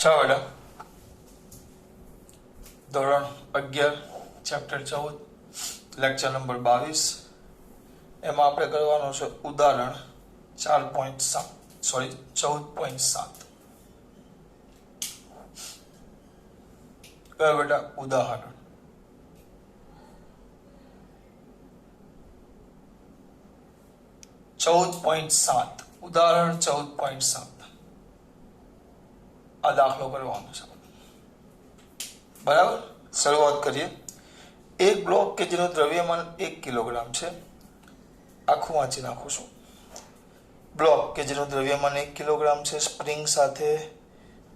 ચાલો બેટા ધોરણ 11 ચેપ્ટર 14 લેક્ચર નંબર 22 એમાં આપણે કરવાનું છે ઉદાહરણ 14.7 કયો બેટા ઉદાહરણ ઉદાહરણ 14.7 આ દાખલો કરવાનો છે બરાબર. શરૂઆત કરીએ. એક બ્લોક કે જેનું દ્રવ્યમાન 1 કિલોગ્રામ છે, આખું વાંચી નાખું છું. બ્લોક કે જેનું દ્રવ્યમાન 1 કિલોગ્રામ છે, સ્પ્રિંગ સાથે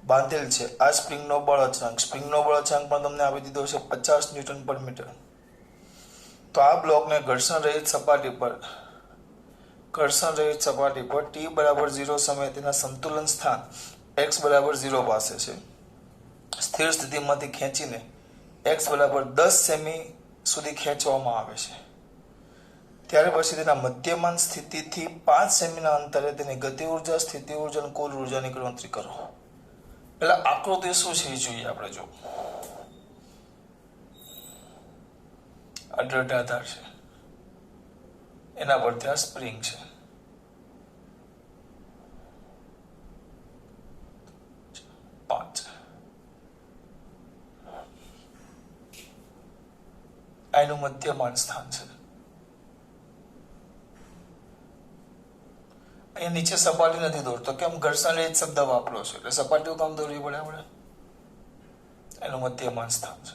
બાંધેલ છે. આ સ્પ્રિંગનો બળ અચળાંક પણ તમને આપી દીધો છે 50 ન્યૂટન પર મીટર. તો આ બ્લોકને ઘર્ષણ રહિત સપાટી પર t બરાબર 0 સમયે તેના સંતુલન સ્થાન x બરાબર 0 પાસે છે. સ્થિર સ્થિતિમાંથી ખેંચીને x બરાબર 10 સેમી સુધી ખેંચવામાં આવે છે. ત્યાર પછી તેના મધ્યમાન સ્થિતિથી 5 સેમીના અંતરે તેની ગતિ ઉર્જા, સ્થિતિ ઉર્જા અને કુલ ઉર્જાની ગણતરી કરો. એટલે આકૃતિ શું છે એ જોઈએ આપણે. જો આ દ્રઢ આધાર છે, એના પરથી આ સ્પ્રિંગ છે. એનું મધ્યમાન સ્થાન છે. અહીંયા નીચે સપાટી નથી દોરતો, કેમ? ઘર્ષણ રહિત શબ્દ વાપરો છે એટલે સપાટીઓ કામ દોરવી પડે આપણે. એનું મધ્યમાન સ્થાન છે.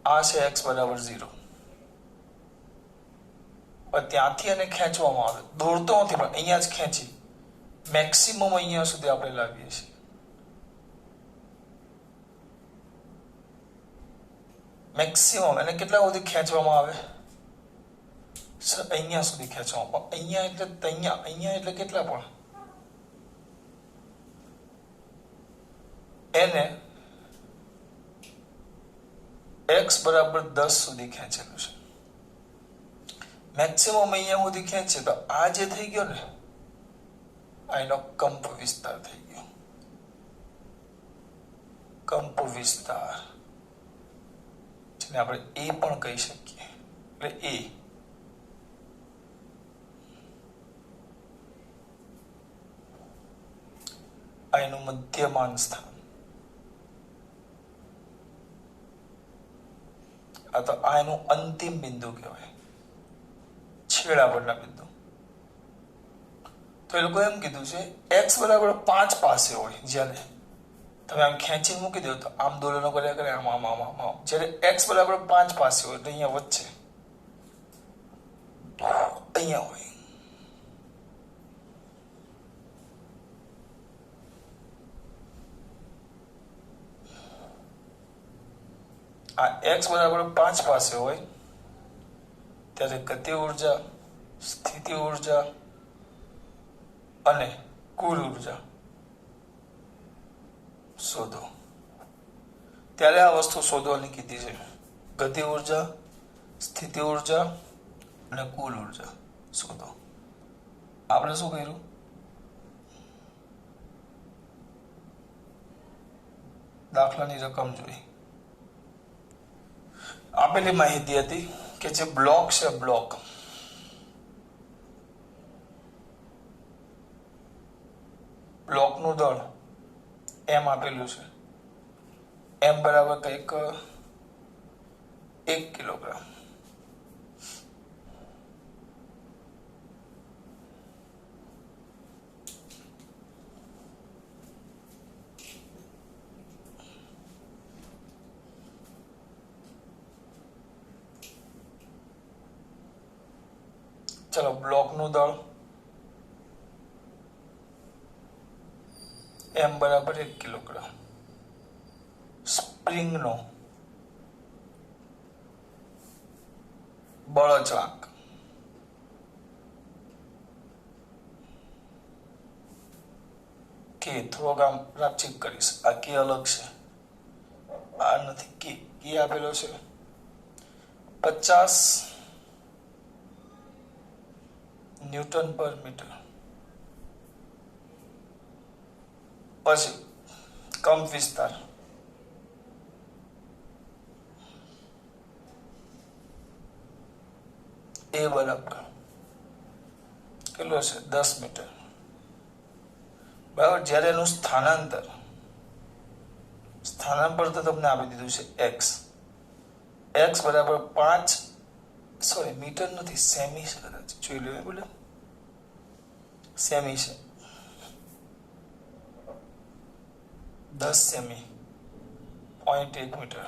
આ છે x બરાબર 0. પણ ત્યાંથી એને ખેંચવામાં આવે, દોરતો નથી પણ અહીંયા જ ખેંચી મેક્સિમમ અહીંયા સુધી આપણે લાવીએ છીએ. મેક્સિમમ એને કેટલા સુધી ખેંચવામાં આવે? અહીંયા સુધી ખેંચવામાં. અહીંયા એટલે અહીંયા એટલે કેટલા? પણ એને x બરાબર 10 સુધી ખેંચેલું છે. મેક્સિમમ અહીંયા સુધી ખેંચે તો આ જે થઈ ગયો ને, આ એનો કંપ વિસ્તાર થઈ ગયો. કંપ વિસ્તાર જેને આપણે એ પણ કહી શકીએ. એટલે એ આ એનું મધ્યમાન સ્થાન. આ તો આ એનું અંતિમ બિંદુ કહેવાય, છેડા પરના બિંદુ. તો એ લોકો એમ કીધું છે x બરાબર 5 પાસે હોય, જ્યારે તમે આમ ખેંચીને મૂકી દો તો આમ દોલનો કર્યા કરે, આમ આમ આમ આમ આમ. જ્યારે x બરાબર 5 પાસે હોય તો અહીંયા વચ્ચે અહીંયા હોય. આ x બરાબર 5 પાસે હોય ત્યારે ગતિ ઉર્જા, સ્થિતિ ઉર્જા અને કુલ ઉર્જા શોધો. ત્યારે આ વસ્તુ શોધવાની કીધી છે. ગતિ ઉર્જા, સ્થિતિ ઉર્જા અને કુલ ઉર્જા શોધો. આપણે શું કર્યું? દાખલાની રકમ જોઈ. આપેલી માહિતી હતી કે જે બ્લોક છે, બ્લોકનું દળ એમ આપેલું છે. એમ બરાબર કંઈક 1 કિલોગ્રામ. ચલો, બ્લોકનું દળ એમ બરાબર 1 કિલોગ્રામ. સ્પ્રિંગનો બળ અચળાંક કે થોડોક આમ રાપચીક કરીશ. આ કે અલગ છે, આ નથી. કે આપેલો છે 50 ન્યૂટન પર મીટર. પછી કંપ વિસ્તાર એ બરાબર કેટલો છે 10 મીટર બરાબર. જ્યારે એનું સ્થાનાંતર તો તમને આપી દીધું છે x બરાબર 5 સોરી મીટર નથી સેમી છે કદાચ જોઈ લો બોલે સેમી છે 10 સેમી 0.1 મીટર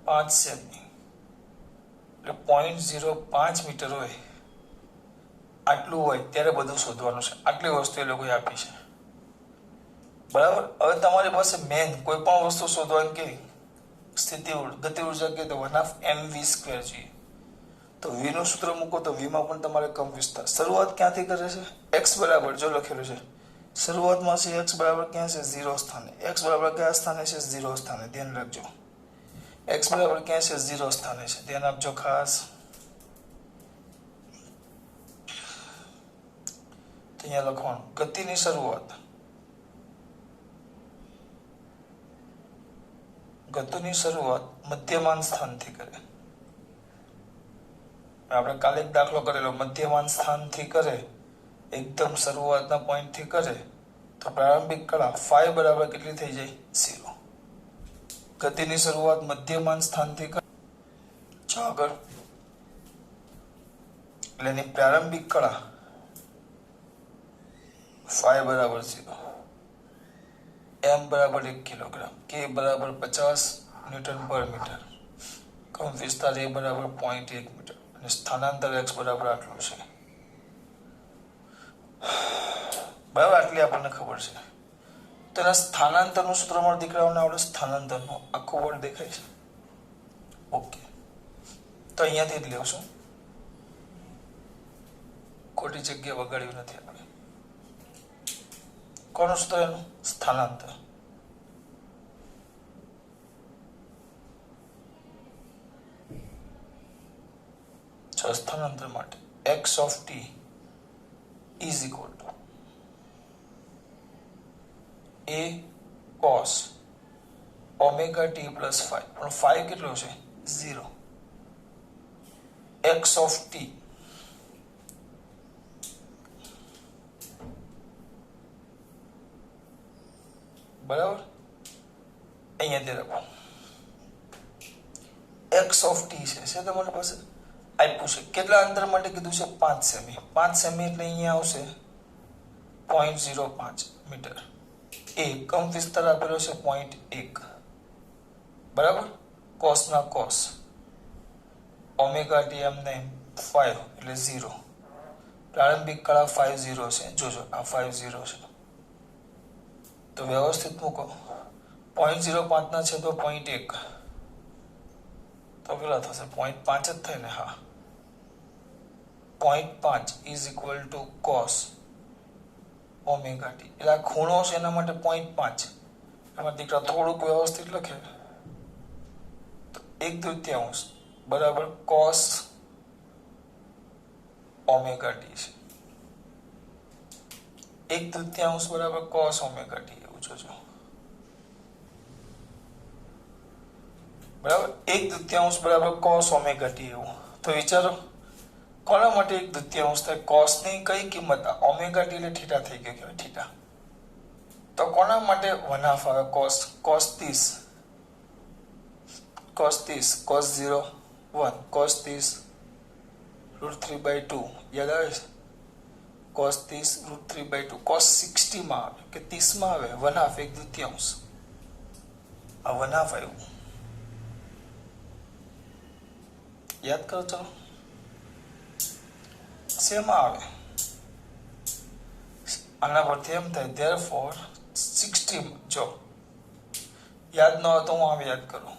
5 સેમી એટલે 0.05 મીટર હોય આટલું હોય ત્યારે બધું શોધવાનું છે. આટલી વસ્તુ એ લોકોએ આપી છે બરાબર. હવે તમારી પાસે મેન કોઈ પણ વસ્તુ શોધવાની કેવી સ્થિતિ ગતિ ઉર્જા કે તો 1/mv² જોઈએ. તો v નું સૂત્ર મૂકો તો v માં પણ તમારે કંપ વિસ્તાર શરૂઆત ક્યાંથી કરે છે x બરાબર જો લખેલું છે શરૂઆતમાં છે x બરાબર ક્યાં છે 0 સ્થાને. x બરાબર કયા સ્થાને છે 0 સ્થાને ધ્યાન રાખજો. x બરાબર ક્યાં છે 0 સ્થાને છે ધ્યાન આપજો ખાસ. અહીંયા લખવાનું ગતિની શરૂઆત મધ્યમાન સ્થાનથી કરે. આપણે કાલે એક દાખલો કરેલો મધ્યમાન સ્થાનથી કરે એકદમ શરૂઆતના પોઈન્ટથી કરે તો પ્રારંભિક કળા phi બરાબર કેટલી થઈ જાય 0. ગતિની શરૂઆત મધ્યમાન સ્થાનથી કરે જો આગળ એટલે એની પ્રારંભિક કળા phi બરાબર 0, m બરાબર 1 કિલોગ્રામ, k બરાબર 50 ન્યૂટન પર મીટર, કંપ વિસ્તાર a બરાબર 0.1 મીટર અને સ્થાનાંતર x બરાબર આટલું છે. બરાબર આટલી આપણને ખબર છે. તેના સ્થાનાંતરનું સૂત્ર મારા દીકરાઓને આવડે સ્થાનાંતરનું આખું વર્ડ દેખાય છે. ઓકે તો અહીંયાથી જ લેવશું, ખોટી જગ્યા વગાડ્યું નથી આપણે. કોનું સૂત્ર એનું સ્થાનાંતર સ્થાનાંતર માટે x of t is equal to a cos omega t plus phi. પણ phi કેટલો છે 0. x of t બરાબર અહીંયા રાખો x of t છે તમારી પાસે આપ્યું છે. કેટલા અંતર માટે કીધું છે 5 સેમી. 5 સેમી એટલે અહીંયા આવશે 0.05 મીટર. એ કંપ વિસ્તાર આપેલો છે 0.1 બરાબર. કોસ ના કોસ ઓમેગા ટી એમને 5 એટલે 0. પ્રારંભિક કળા 50 છે. જોજો આ 50 છે તો વ્યવસ્થિત મૂકો. 0.05 ના છે તો 0.1 તો કેટલા થશે 0.5 જ થાય ને. હા 0.5 is equal to cos omega t. એટલે આ ખૂણો છે એના માટે 0.5. એમાં દીકરા થોડુંક વ્યવસ્થિત લખે તો 1/3 બરાબર cos omega t છે. 1/3 બરાબર cos omega t એવું જોજો બરાબર. 1/3 બરાબર cos omega t એવું. તો વિચારો કોના માટે 1/3 થાય? cos ની કઈ કિંમત ઓમેગા ટી એટલે થીટા થઈ ગયો કે થીટા. તો કોના માટે 1/2 આવે? cos 30 cos 0 1 cos 30 √3/2 યાદ આવે છે? cos 30 √3/2 cos 60 માં આવે કે 30 માં આવે 1/2 1/3 આ 1/2 આવ્યું. યાદ કરો ચલો શેમાં આવે? આના પરથી એમ થાય therefore 60 જો યાદ ન હોય તો હું આમ યાદ કરું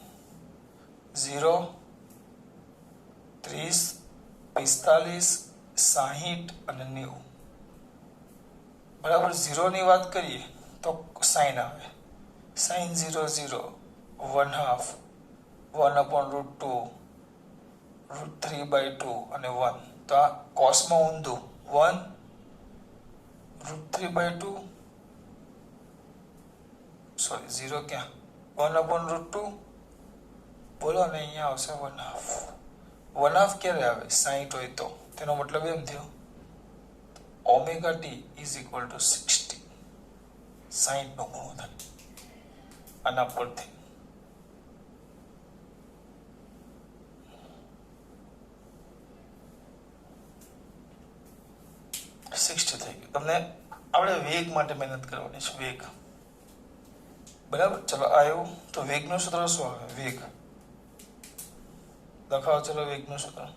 0 30 45 60 અને 90 બરાબર. 0 ની વાત કરીએ તો સાઈન આવે sin 0 0 1/2 1/√2 √3/2 અને 1. તો આ કોસમાં ઊંધું 1 √3/2 સોરી 0 ક્યાં 1/√2 બોલો ને અહીંયા આવશે 1/2 1/2 ક્યારે આવે 60 હોય તો તેનો મતલબ એમ થયો omega T is equal to 60 60 નો ગુણો થાય આના પરથી થઈ ગયું તમને આપણે વેગ માટે મહેનત કરવાની છે વેગ બરાબર ચલો આવ્યું તો વેગનું સૂત્ર શું આવે વેગ લખાવો ચલો વેગનું સૂત્ર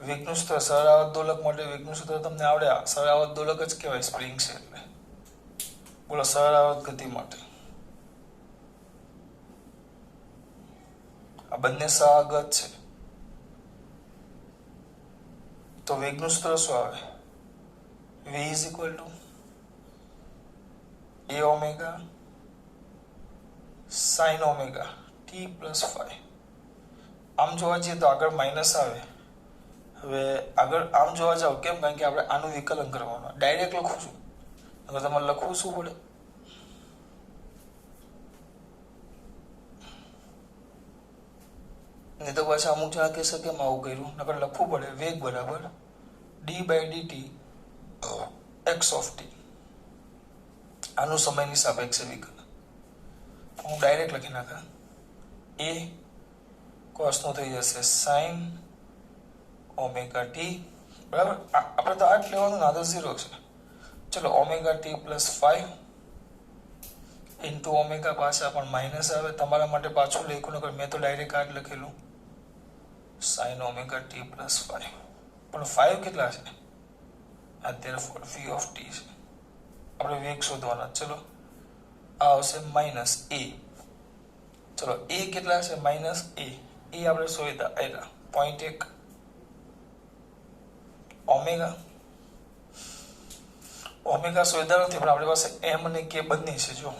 વેગનું સૂત્ર સરાવત દોલક માટે વેગનું સૂત્ર તમને આવડે સરાવત દોલક જ કહેવાય સ્પ્રિંગ છે એટલે બોલો સરાવત ગતિ માટે આ બંને સહાગત છે તો વેગનું સૂત્ર શું આવે v is equal to a omega sin omega t plus 5 આમ જોવા જઈએ તો આગળ માઇનસ આવે હવે આગળ આમ જોવા જાવ કેમ કારણ કે આપણે આનું વિકલન કરવાનું ડાયરેક્ટ લખું છું હવે તમારે લખવું શું પડે નહીં તો પાછા અમુક જણા કહેશે કેમ આવું કર્યું નકર લખવું પડે વેગ બરાબર d/dt x ઓફ t આનું સમયની સાપેક્ષે વિકલન હું ડાયરેક્ટ લખી નાખા a cos નો થઈ જશે sin ઓમેગા ટી બરાબર આપણે તો આ જ લેવાનું ના તો 0 છે ચલો omega T plus 5 into omega પાછા પણ માઇનસ આવે તમારા માટે પાછું લખ્યું નકર મેં તો ડાયરેક્ટ આ જ લખેલું sin ઓમેગા ટી પ્લસ 5 પણ 5 કેટલા છે અત્યારે v ઓફ t છે આપણે વેગ શોધવાના ચલો આ આવશે માઇનસ a ચલો a કેટલા છે માઇનસ a આપણે શોધ્યા આયલા 0.1 ઓમેગા શોધ્યા નથી પણ આપણી પાસે m અને k બંને છે જો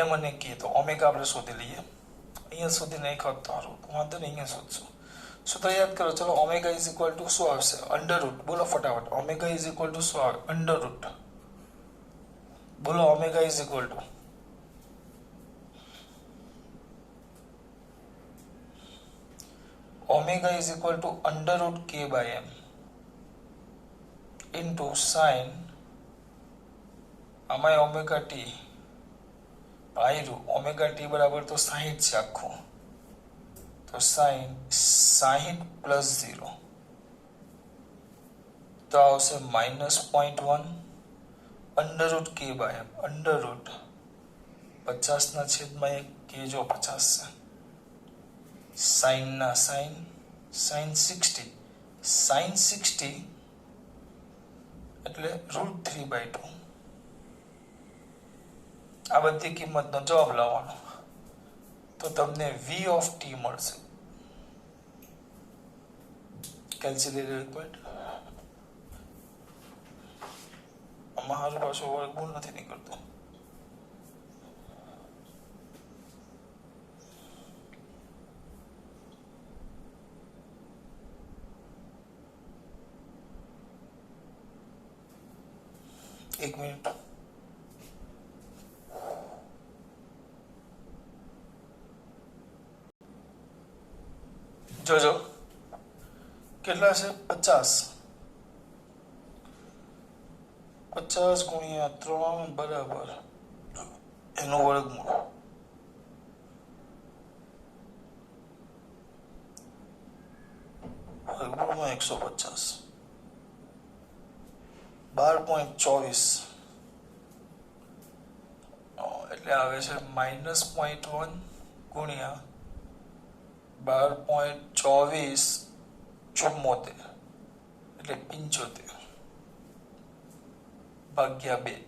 m અને k તો ઓમેગા આપણે શોધી લઈએ અહીંયા સુધી નહીં ખોત તો સારું વાંધો નહીં અહીંયા શોધશું સૂત્ર યાદ કરો ચલો ઓમેગા ઇઝ ઇક્વલ ટુ શું આવશે અંડરરૂટ બોલો ફટાફટ ઓમેગા ઇઝ ઇક્વલ ટુ શું આવે અંડરરૂટ બોલો omega is equal to omega is equal to under root k by m into sin આમાં ઓમેગા ટી ભાઈરું ઓમેગા ટી બરાબર તો 60 છે આખું તો sin 60 પ્લસ 0 તો આવશે -0.1 under root k by m under root 50 ના છેદમાં 1 k જો 50 છે sin ના sin 60 એટલે √3/2 આ બધી કિંમતનો જવાબ લાવવાનો તો તમને v ઓફ t મળશે કેલ્ક્યુલેટર રિક્વાયર્ડ આમાં હારું પાછો વર્ગમૂળ નથી નીકળતો એક મિનિટ જોજો કેટલા છે 50 ગુણ્યા 3 બરાબર એનું વર્ગમૂળ વર્ગમૂળમાં 150 12.24 એટલે આવે છે -0.1 ગુણ્યા 12.24 74 એટલે 75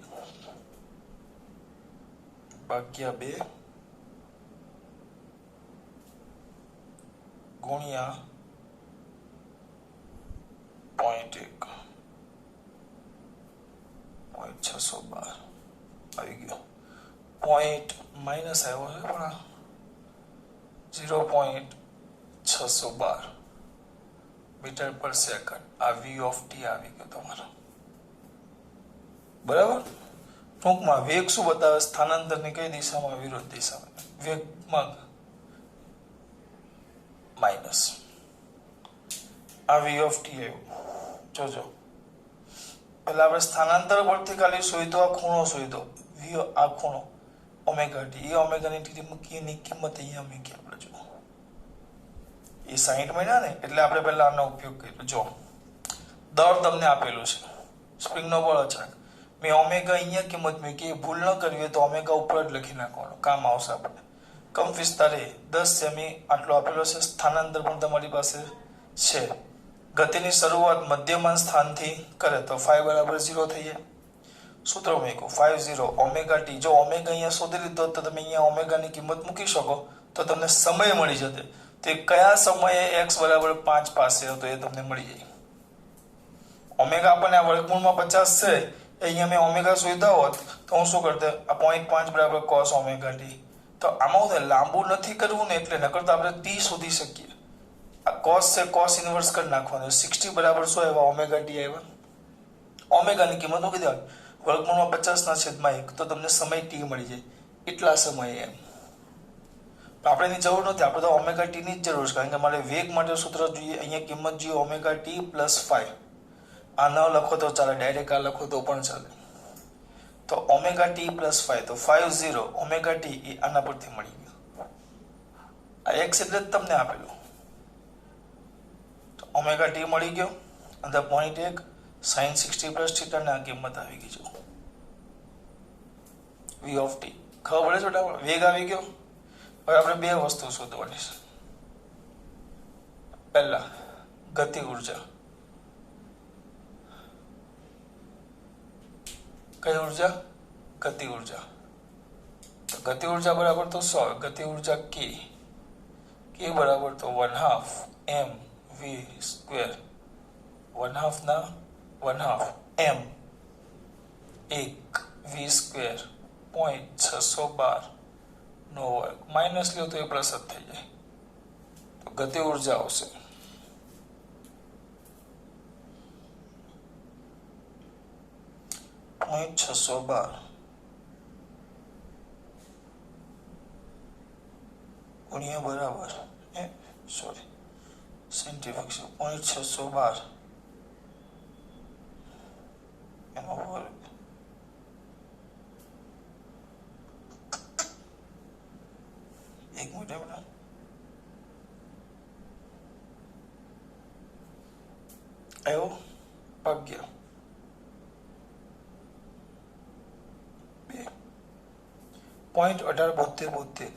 ભાગ્યા 2 ગુણ્યા 0.1 612 આવી ગયો પોઈન્ટ માઇનસ આવ્યો છે પણ 0.612 મીટર પર સેકન્ડ. આ v ઓફ t આવી ગયો તમારો. બરાબર. ટૂંકમાં વેગ શું બતાવે? સ્થાનાંતરની કઈ દિશામાં? વિરુદ્ધ દિશામાં. વેગમાં માઇનસ. આ v ઓફ t આવ્યું. જોજો એટલે આપણે સ્થાનાંતર પરથી ખાલી શોધ્યો, આ ખૂણો શોધ્યો, v આ ખૂણો ઓમેગા ટી. એ ઓમેગાની ટી મૂકીની કિંમત અહીંયા મૂકી આપણે. જો એ 60 મહિના ને એટલે આપણે પહેલા આનો ઉપયોગ કર્યો. જો દળ તમને આપેલું છે, સ્પ્રિંગનો બળ અચાનક. મેં ઓમેગા અહીંયા કિંમત મૂકી. ભૂલ ન કરવી હોય તો ઓમેગા ઉપર જ લખી નાખવાનું, કામ આવશે આપણે. કમ વિસ્તાર એ 10 સેમી આટલો આપેલો છે. સ્થાનાંતર પણ તમારી પાસે છે. ગતિની શરૂઆત મધ્યમાન સ્થાનથી કરે તો phi બરાબર 0 થઈ જાય. સૂત્ર મૂક્યું 50 ઓમેગા ટી. જો ઓમેગા અહીંયા શોધી લીધો તો તમે અહીંયા ઓમેગાની કિંમત મૂકી શકો તો તમને સમય મળી જશે. તો કયા સમયે x બરાબર 5 પાસે હતો એ તમને મળી જાય. ઓમેગા આપણને આ વર્ગમૂળમાં 50 છે, અહીંયા મેં ઓમેગા શોધ્યા હોત તો હું શું કરતે? આ 0.5 બરાબર cos ઓમેગા ટી. તો આમાં હું લાંબુ નથી કરવું ને, એટલે નકર તો આપણે t શોધી શકીએ. આ cos છે, cos ઇન્વર્સ કરી નાખવાનું. 60 બરાબર શું આવ્યા? ઓમેગા ટી આવ્યા. ઓમેગાની કિંમત મૂકી દેવાની વર્ગમૂળમાં 50/1 તો તમને સમય t મળી જાય. એટલા સમયે એમ. આપણે એની જરૂર નથી, આપણે તો ઓમેગા ટી ની જ જરૂર છે, કારણ કે મારે વેગ માટે સૂત્ર જોઈએ. અહીંયા કિંમત જોઈએ ઓમેગા ટી પ્લસ 5. આ ન લખો તો ચાલે, ડાયરેક્ટ આ લખો તો પણ ચાલે. તો ઓમેગા ટી પ્લસ 5 તો 50 ઓમેગા ટી એ આના પરથી મળી ગયું. આ x એટલે જ તમને આપેલું. તો ઓમેગા ટી મળી ગયો. અંદર 0.1 sin 60 પ્લસ થીટા ને આ કિંમત આવી ગઈ. જો v ઓફ t ખબર પડે છોટા? વેગ આવી ગયો. હવે આપણે બે વસ્તુ શોધવાની છે. પહેલા ગતિ ઉર્જા. કઈ ઉર્જા? ગતિ ઉર્જા. તો ગતિ ઉર્જા બરાબર તો 100. ગતિ ઉર્જા k બરાબર તો 1/2 mv સ્ક્વેર. 1/2 ના 1/2 m 1 v સ્ક્વેર 0.612 નો વર્ગ. માઇનસ લ્યો તો એ પ્લસ જ થઈ જાય. તો ગતિ ઉર્જા આવશે 0.612 ગુણ્યા બરાબર સાયન્ટિફિક છે 0.612 એનો વર્ગ. એક મિનિટ આવ્યો 11 0.1872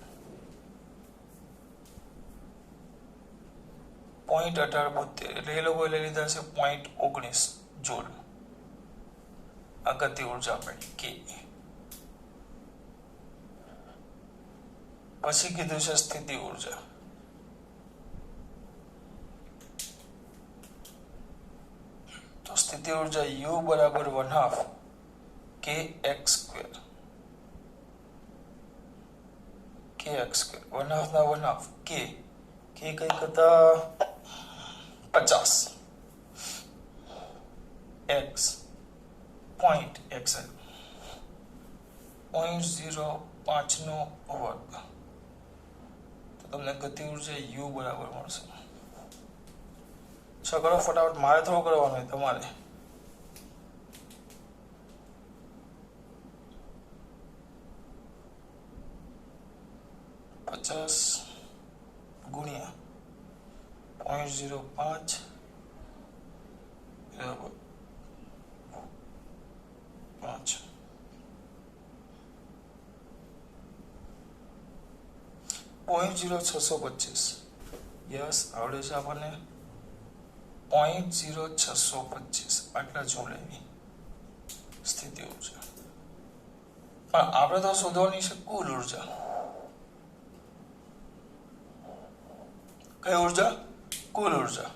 એટલે એ લોકોએ લઈ લીધા છે 0.19 જૂલ. આ ગતિ ઉર્જા મળી કે. પછી કીધું છે સ્થિતિ ઉર્જા. તો સ્થિતિ ઉર્જા u બરાબર 1/2 kx સ્ક્વેર. kx સ્ક્વેર 1/2 ના 1/2 k કઈ હતા 50 x પોઈન્ટ x 0.05 નો વર્ગ. તો તમને ગતિ ઉર્જા u બરાબર મળશે. કરો ફટાફટ, મારે થોડું કરવાનું હોય, તમારે. પચાસ ગુણ્યા 0.05 બરાબર 5. 0.0625 યસ આવડે છે આપણને. 0.0625 આટલા જૂલ એવી સ્થિતિ ઉર્જા. પણ આપણે તો શોધવાની છે કુલ ઉર્જા. કઈ ઉર્જા? કુલ ઉર્જા.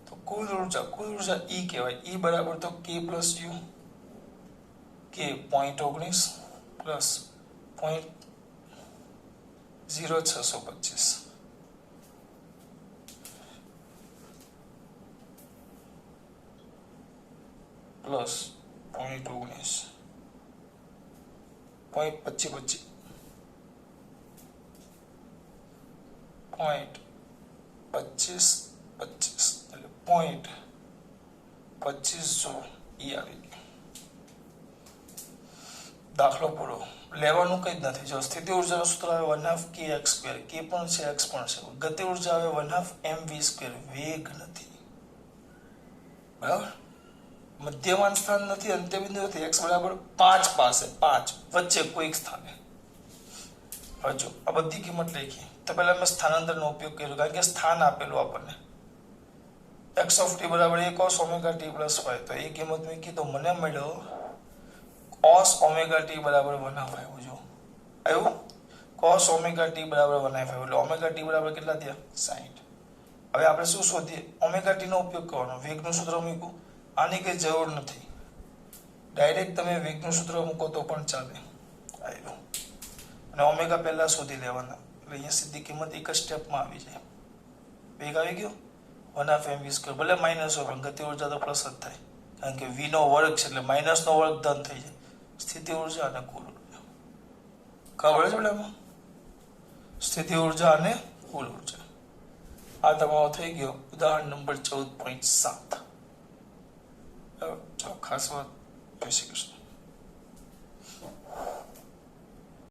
તો કુલ ઉર્જા E કહેવાય. E બરાબર તો k plus u. k 0.19 plus 0.0625. Plus 0.19 0.25 એટલે 0.25 ઈ આવી ગયું. દાખલો પૂરો. લેવાનું કંઈ જ નથી. જો સ્થિતિ ઉર્જાનું સૂત્ર આવે 1/2 kx², કે પણ છે x પણ છે. ગતિ ઉર્જા આવે 1/2 mv², વેગ નથી. બરાબર. મધ્યમાન સ્થાન નથી, અંત્યબિંદુ નથી. x બરાબર 5 પાસે, 5 વચ્ચે કોઈક સ્થાને. હવે જો આ બધી કિંમત લખી તો પહેલા મેં સ્થાનાંતરનો ઉપયોગ કર્યો, કારણ કે સ્થાન આપેલું આપણને x ઓફ t બરાબર a cos omega t plus y. તો એ કિંમત મૂકી તો મને મળ્યો cos ઓમેગા t બરાબર 1/2 આવ્યું. જો આવ્યું cos ઓમેગા t બરાબર 1/2 એટલે ઓમેગા t બરાબર કેટલા થયા? 60. હવે આપણે શું શોધીએ? ઓમેગા t નો ઉપયોગ કરવાનો. વેગનું સૂત્ર મૂક્યું, આની કઈ જરૂર નથી. ડાયરેક્ટ તમે વેગનું સૂત્ર મૂકો તો પણ ચાલે. આવ્યું. અને ઓમેગા પહેલા શોધી લેવાના, એટલે અહીંયા સીધી કિંમત એક જ સ્ટેપમાં આવી જાય. વેગ આવી ગયો 1/2 mv². ભલે માઇનસ હોય પણ ગતિ ઉર્જા તો પ્લસ જ થાય, કારણ કે v નો વર્ગ છે એટલે માઇનસ નો વર્ગ ધન થઈ જાય. સ્થિતિ ઉર્જા અને કુલ ઉર્જા ખબર છે બેટા? સ્થિતિ ઉર્જા અને કુલ ઉર્જા. આ તમારો થઈ ગયો ઉદાહરણ નંબર 14.7. ખાસ વાત. જય શ્રી કૃષ્ણ.